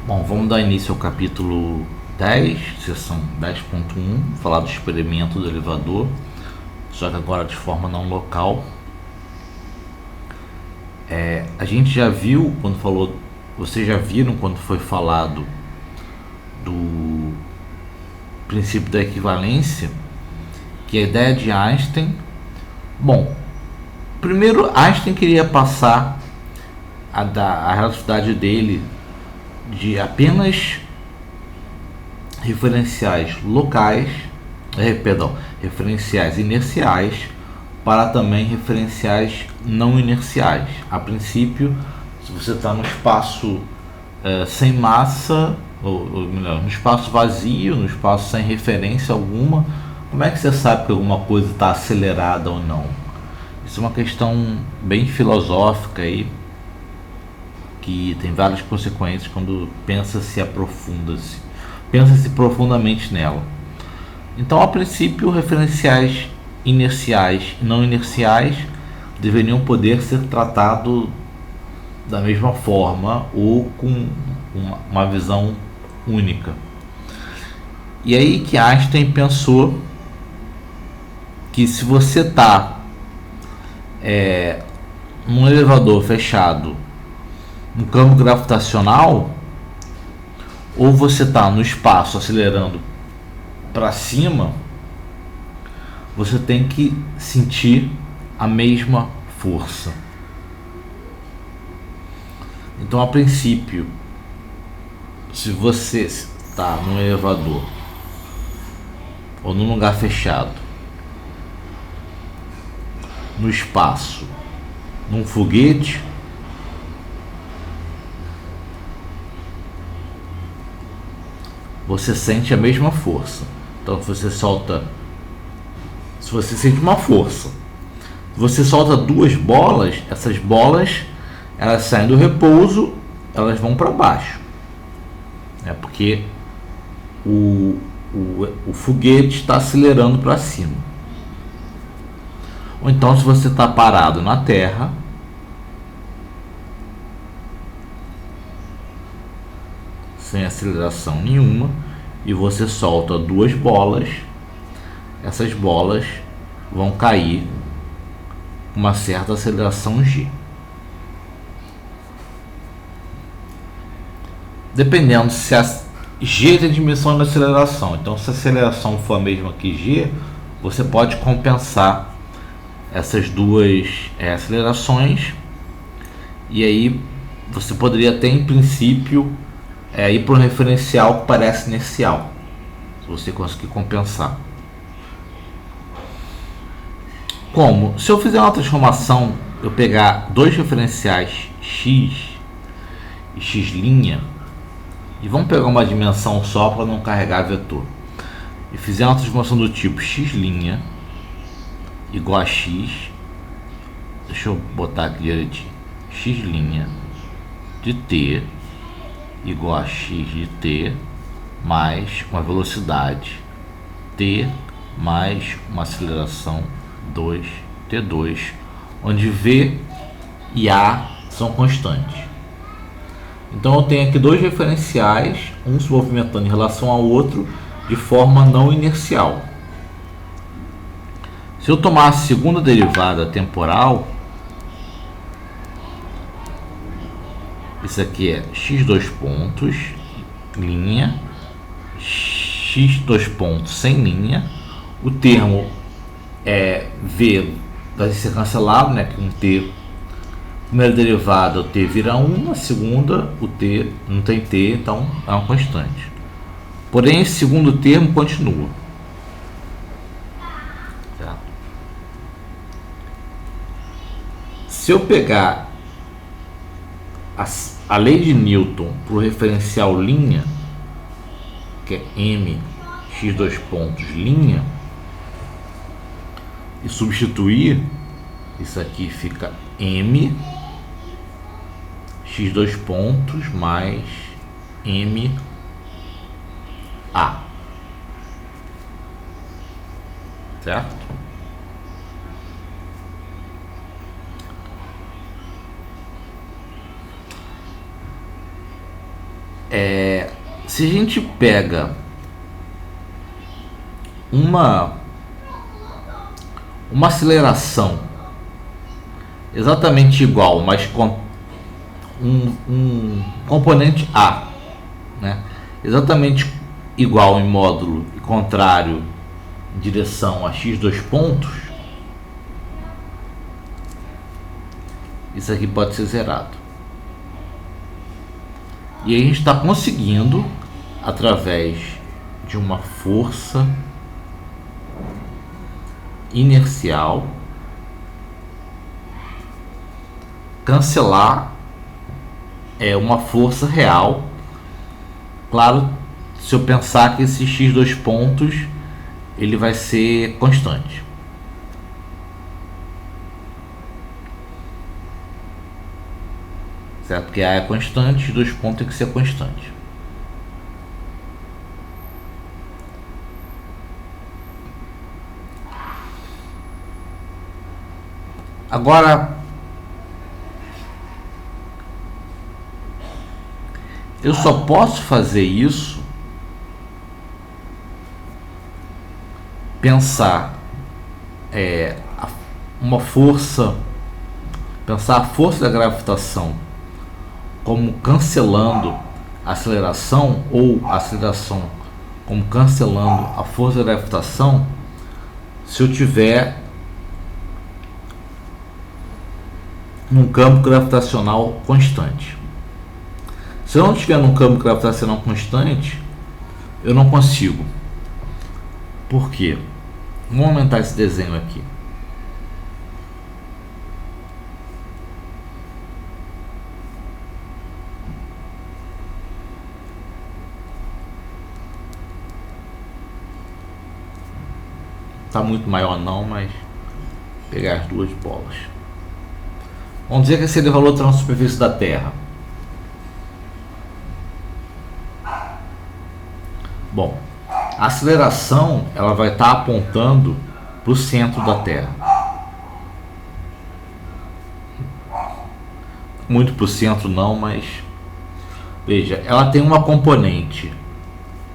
Bom, vamos dar início ao capítulo 10, seção 10.1, falar do experimento do elevador, só que agora de forma não local. A gente já viu quando falou, vocês já viram quando foi falado do princípio da equivalência, que a ideia de Einstein. Bom, primeiro Einstein queria passar a relatividade dele de apenas referenciais locais, referenciais inerciais, para também referenciais não inerciais. A princípio, se você está no espaço sem massa, ou melhor, no espaço vazio, no espaço sem referência alguma, como é que você sabe que alguma coisa está acelerada ou não? Isso é uma questão bem filosófica aí, que tem várias consequências quando pensa-se profundamente nela. Então, a princípio, referenciais inerciais e não inerciais deveriam poder ser tratados da mesma forma ou com uma visão única. E aí que Einstein pensou que se você está num elevador fechado, no campo gravitacional, ou você está no espaço acelerando para cima, você tem que sentir a mesma força. Então, a princípio, se você está num elevador ou num lugar fechado, no espaço, num foguete, você sente a mesma força. Então, se você sente uma força, você solta duas bolas, essas bolas elas saem do repouso, elas vão para baixo, porque o foguete está acelerando para cima. Ou então, se você está parado na Terra, sem aceleração nenhuma, e você solta duas bolas, essas bolas vão cair com uma certa aceleração g. Dependendo se a g tem dimensão da aceleração, então se a aceleração for a mesma que g, você pode compensar essas duas acelerações, e aí você poderia ter, em princípio, ir para um referencial que parece inercial, se você conseguir compensar. Como? Se eu fizer uma transformação, eu pegar dois referenciais x e x', e vamos pegar uma dimensão só para não carregar vetor, e fizer uma transformação do tipo x' igual a x, deixa eu botar aqui direitinho, x' de t igual a x de t mais uma velocidade t mais uma aceleração 2t2, onde v e a são constantes. Então eu tenho aqui dois referenciais, um se movimentando em relação ao outro de forma não inercial. Se eu tomar a segunda derivada temporal, isso aqui é x2 pontos, linha, x2 pontos sem linha, o termo v vai ser cancelado, com t, primeira derivada o t vira 1, a segunda o t não tem t, então é uma constante. Porém, esse segundo termo continua. Tá? Se eu pegar a lei de Newton para o referencial linha, que é m x2 pontos linha, e substituir, isso aqui fica m x2 pontos mais m a, certo? Se a gente pega uma aceleração exatamente igual, mas com um componente A, né, exatamente igual em módulo e contrário em direção a x dois pontos, isso aqui pode ser zerado. E aí a gente está conseguindo, através de uma força inercial, cancelar uma força real. Claro, se eu pensar que esse x dois pontos ele vai ser constante. Certo? Porque A é constante, x dois pontos tem que ser constante. Agora, eu só posso fazer isso pensar uma força, pensar a força da gravitação como cancelando a aceleração, ou a aceleração como cancelando a força da gravitação, se eu tiver num campo gravitacional constante. Se eu não estiver num campo gravitacional constante, eu não consigo. Por quê? Vamos aumentar esse desenho aqui. Está muito maior não, mas pegar as duas bolas. Vamos dizer que esse valor está na superfície da Terra. Bom, a aceleração ela vai estar apontando para o centro da Terra. Muito para o centro não, mas veja, ela tem uma componente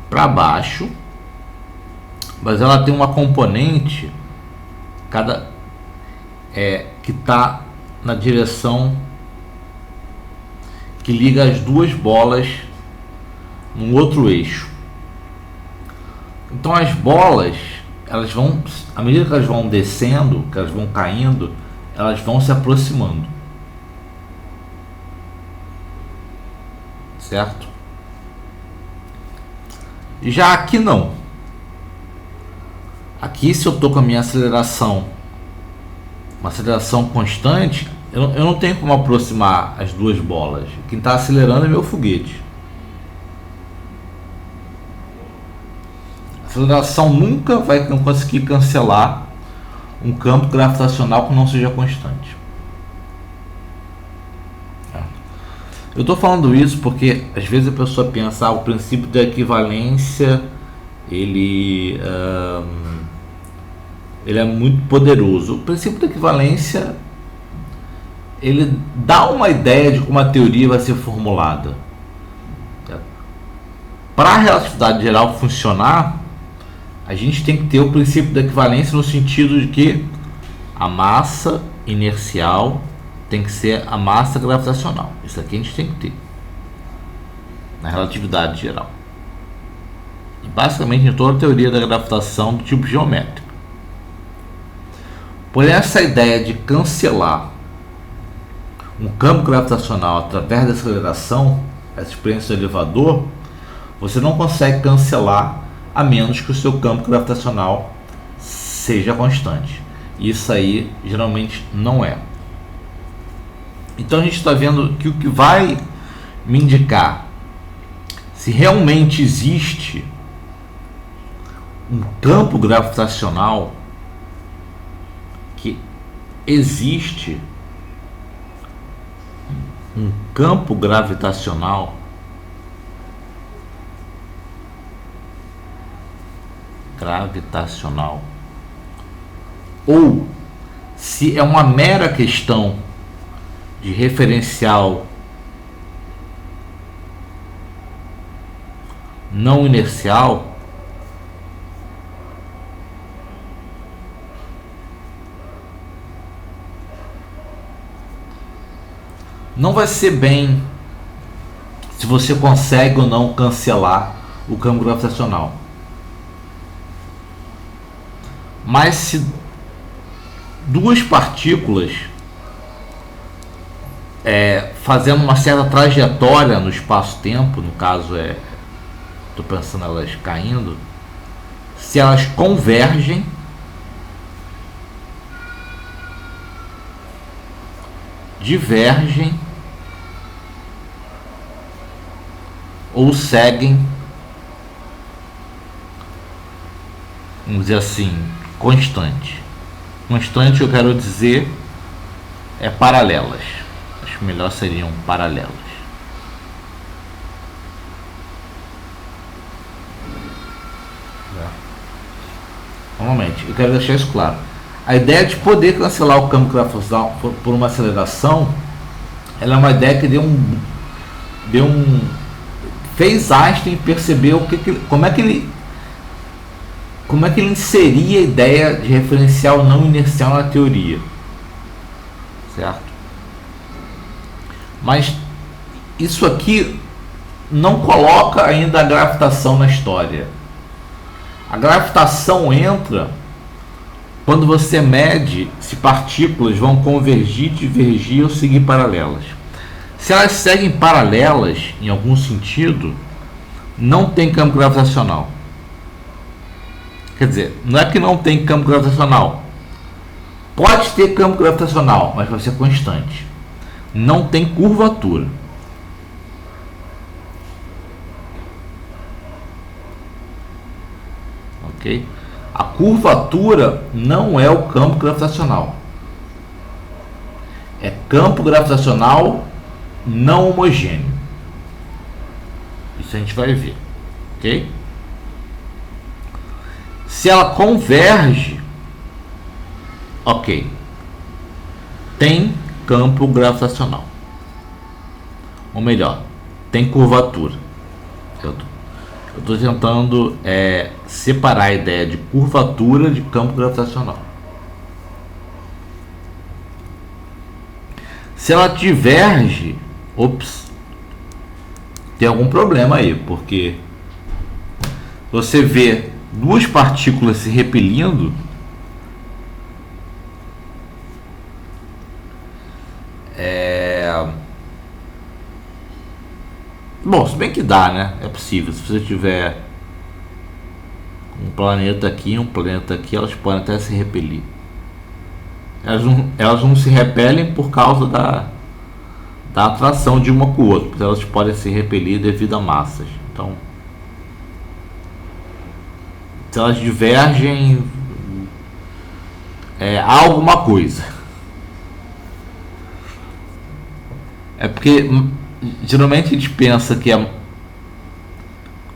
para baixo, mas ela tem uma componente que está na direção que liga as duas bolas num outro eixo. Então as bolas, elas vão, à medida que elas vão descendo, que elas vão caindo, elas vão se aproximando, certo? Já aqui não. Aqui, se eu estou com a minha aceleração, uma aceleração constante, eu não tenho como aproximar as duas bolas. Quem está acelerando é meu foguete. A aceleração nunca vai conseguir cancelar um campo gravitacional que não seja constante. Eu estou falando isso porque às vezes a pessoa pensa, o princípio da equivalência ele é muito poderoso. O princípio da equivalência ele dá uma ideia de como a teoria vai ser formulada. Para a relatividade geral funcionar, a gente tem que ter o princípio da equivalência no sentido de que a massa inercial tem que ser a massa gravitacional. Isso aqui a gente tem que ter na relatividade geral. E basicamente em toda a teoria da gravitação do tipo geométrico. Porém, essa ideia de cancelar um campo gravitacional através da aceleração, essa experiência do elevador, você não consegue cancelar a menos que o seu campo gravitacional seja constante. Isso aí geralmente não é. Então a gente está vendo que o que vai me indicar se realmente existe um campo gravitacional, que existe um campo gravitacional ou se é uma mera questão de referencial não inercial, não vai ser bem se você consegue ou não cancelar o campo gravitacional. Mas se duas partículas fazendo uma certa trajetória no espaço-tempo, no caso estou pensando elas caindo, se elas convergem, divergem ou seguem, vamos dizer assim, constante. Constante, eu quero dizer, é paralelas. Acho melhor seriam paralelas. Normalmente, eu quero deixar isso claro. A ideia de poder cancelar o campo gravitacional por uma aceleração, ela é uma ideia que fez Einstein perceber como é que ele inseria a ideia de referencial não inercial na teoria, certo? Mas isso aqui não coloca ainda a gravitação na história. A gravitação entra quando você mede se partículas vão convergir, divergir ou seguir paralelas. Se elas seguem paralelas, em algum sentido, não tem campo gravitacional. Quer dizer, não é que não tem campo gravitacional. Pode ter campo gravitacional, mas vai ser constante. Não tem curvatura. Ok? A curvatura não é o campo gravitacional. É campo gravitacional não homogêneo. Isso a gente vai ver. Ok? Se ela converge, ok, tem campo gravitacional. Ou melhor, tem curvatura. Eu estou tentando separar a ideia de curvatura de campo gravitacional. Se ela diverge, tem algum problema aí, porque você vê duas partículas se repelindo, bom, se bem que dá, né? É possível. Se você tiver um planeta aqui, elas podem até se repelir. Elas não se repelem por causa da atração de uma com o outro, porque elas podem se repelir devido a massas. Então, se elas divergem, há alguma coisa. É porque geralmente a gente pensa que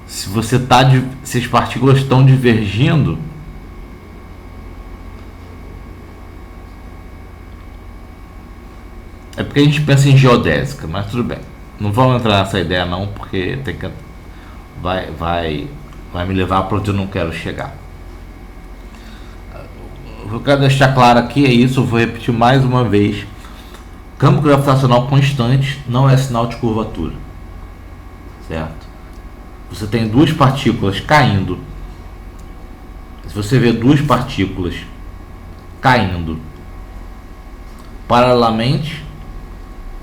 se as partículas estão divergindo, é porque a gente pensa em geodésica, mas tudo bem. Não vamos entrar nessa ideia não, porque vai me levar para onde eu não quero chegar. O que eu quero deixar claro aqui é isso, eu vou repetir mais uma vez. Campo gravitacional constante não é sinal de curvatura, certo? Você tem duas partículas caindo. Se você vê duas partículas caindo paralelamente,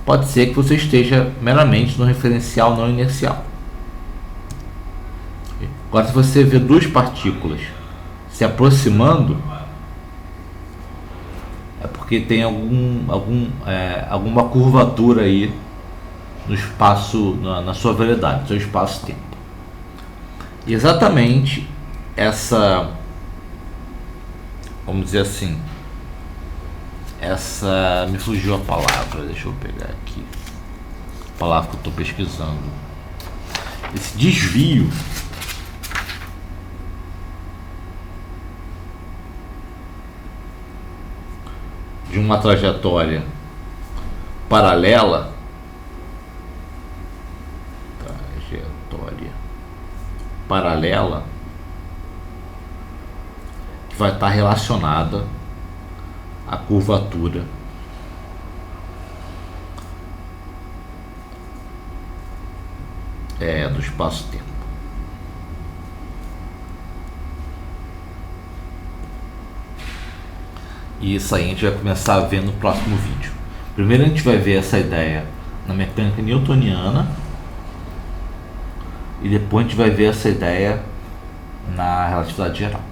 pode ser que você esteja meramente no referencial não inercial. Agora, se você vê duas partículas se aproximando, é porque tem alguma curvatura aí no espaço, na sua velocidade, no seu espaço-tempo. E exatamente essa, vamos dizer assim, me fugiu a palavra, deixa eu pegar aqui a palavra que eu estou pesquisando. Esse desvio de uma trajetória paralela, paralela que vai estar relacionada à curvatura do espaço-tempo. E isso aí a gente vai começar a ver no próximo vídeo. Primeiro a gente vai ver essa ideia na mecânica newtoniana e depois a gente vai ver essa ideia na relatividade geral.